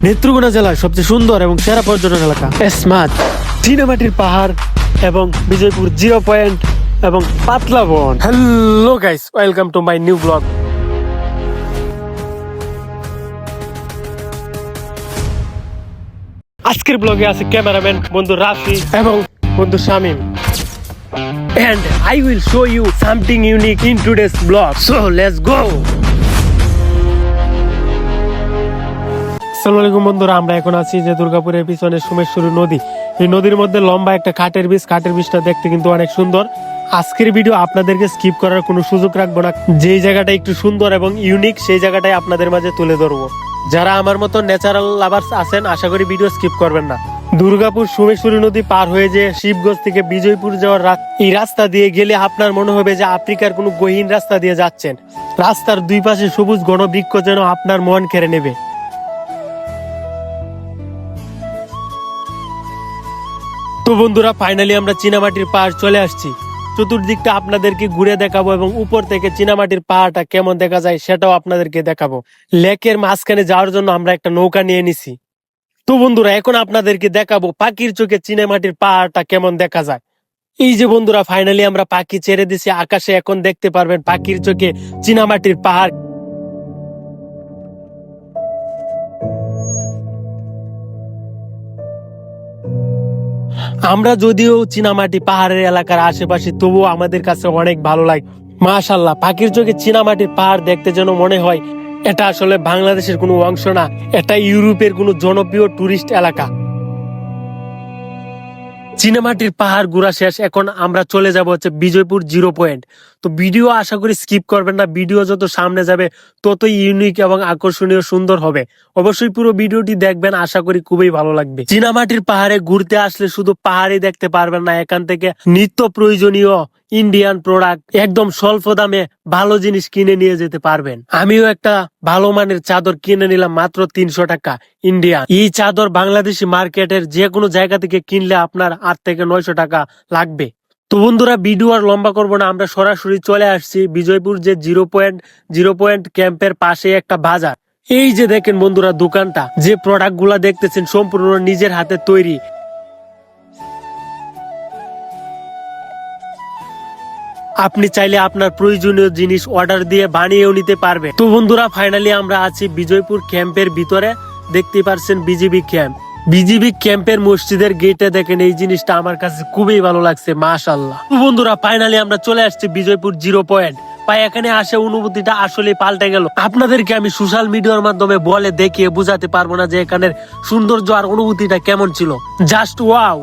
নেত্রকোনা জেলার সবচেয়ে সুন্দর এবং সেরা পর্যটন এলাকা স্মার্ট চীনামাটির পাহাড় এবং বিজয়পুর 0 পয়েন্ট এবং পাতলা বন। Hello guys, welcome to my new blog. আজকের ব্লগে আছে ক্যামেরাম্যান বন্ধু রাফি এবং বন্ধু Shamim, and I will show you something unique in today's vlog. So let's go. আসসালামু আলাইকুম বন্ধুরা, আমরা এখন আছি যে দুর্গাপুরের পিছনে সোমেশ্বরী নদী। এই নদীর মধ্যে লম্বা একটা কাঠের বীজটা দেখতে কিন্তু অনেক সুন্দর। আজকের ভিডিও আপনাদেরকে স্কিপ করার কোনো সুযোগ রাখবো না। যেই জায়গাটা একটু সুন্দর এবং ইউনিক সেই জায়গাটাই আপনাদের মাঝে তুলে ধরবো। যারা আমার মতো ন্যাচারাল লাভার্স আছেন, আশা করি ভিডিও স্কিপ করবেন না। দুর্গাপুর সোমেশ্বরী নদী পার হয়ে যে শিবগঞ্জ থেকে বিজয়পুর যাওয়ার এই রাস্তা দিয়ে গেলে আপনার মনে হবে যে আফ্রিকার কোনো গহীন রাস্তা দিয়ে যাচ্ছেন। রাস্তার দুই পাশে সবুজ ঘন বৃক্ষ যেন আপনার মন কেড়ে নেবে। তো বন্ধুরা, ফাইনালি আমরা চীনামাটির পাহাড় চলে আসছি। চতুর্দিকটা আপনাদেরকে ঘুরে দেখাবো এবং উপর থেকে চীনামাটির পাহাড়টা কেমন দেখা যায় সেটাও আপনাদেরকে দেখাবো। লেকের মাঝখানে যাওয়ার জন্য আমরা একটা নৌকা নিয়ে নিছি। তো বন্ধুরা, এখন আপনাদেরকে দেখাবো পাখির চোখে চীনামাটির পাহাড়টা কেমন দেখা যায়। এই যে বন্ধুরা, ফাইনালি আমরা পাখি ছেড়ে দিছি আকাশে। এখন দেখতে পারবেন পাখির চোখে চীনামাটির পাহাড়। আমরা যদিও চীনামাটি পাহাড়ের এলাকার আশেপাশে, তবুও আমাদের কাছে অনেক ভালো লাগে। মাশাআল্লাহ, পাখির চোখে চীনামাটির পাহাড় দেখতে যেন মনে হয় এটা আসলে বাংলাদেশের কোনো অংশ না, এটা ইউরোপের কোনো জনপ্রিয় টুরিস্ট এলাকা। চীনামাটির পাহাড় ঘোরা শেষ, এখন আমরা চলে যাব হচ্ছে বিজয়পুর 0 পয়েন্ট। তো ভিডিও আশা করি স্কিপ করবেন না। ভিডিও যত সামনে যাবে ততই ইউনিক এবং আকর্ষণীয় সুন্দর হবে। অবশ্যই পুরো ভিডিওটি দেখবেন, আশা করি খুবই ভালো লাগবে। চীনামাটির পাহাড়ে ঘুরতে আসলে শুধু পাহাড়ই দেখতে পারবেন না, এখান থেকে নিত্য প্রয়োজনীয় ইন্ডিয়ান প্রোডাক্ট একদম স্বল্প দামে ভালো জিনিস কিনে নিয়ে যেতে পারবেন। আমিও একটা ভালো মানের চাদর কিনে নিলাম মাত্র 300 টাকা ইন্ডিয়ান। এই চাদর বাংলাদেশি মার্কেটের যে কোনো জায়গা থেকে কিনলে আপনার 8 থেকে 900 টাকা লাগবে। তো বন্ধুরা, ভিডিও আর লম্বা করবো না, আমরা সরাসরি চলে আসছি বিজয়পুর যে 0 পয়েন্ট ক্যাম্পের পাশে একটা বাজার। এই যে দেখেন বন্ধুরা, দোকানটা যে প্রোডাক্ট গুলা দেখতেছেন সম্পূর্ণ নিজের হাতে তৈরি। আপনি চাইলে আপনার প্রয়োজনীয় জিনিস অর্ডার দিয়ে বানিয়েও নিতে পারবেন। তো বন্ধুরা, ফাইনালি আমরা আছি বিজয়পুর ক্যাম্পের ভিতরে। দেখতে পাচ্ছেন বিজিবি ক্যাম্পের মসজিদের গেটে দেখেন এই জিনিসটা আমার কাছে খুবই ভালো লাগছে, মাশাআল্লাহ। তো বন্ধুরা, ফাইনালি আমরা চলে আসছি বিজয়পুর 0 পয়েন্ট। ভাই, এখানে আসে অনুভূতিটা আসলে পাল্টে গেল। আপনাদেরকে আমি সোশ্যাল মিডিয়ার মাধ্যমে বলে দেখিয়ে বুঝাতে পারবো না যে এখানের সৌন্দর্য আর অনুভূতিটা কেমন ছিল। Just wow.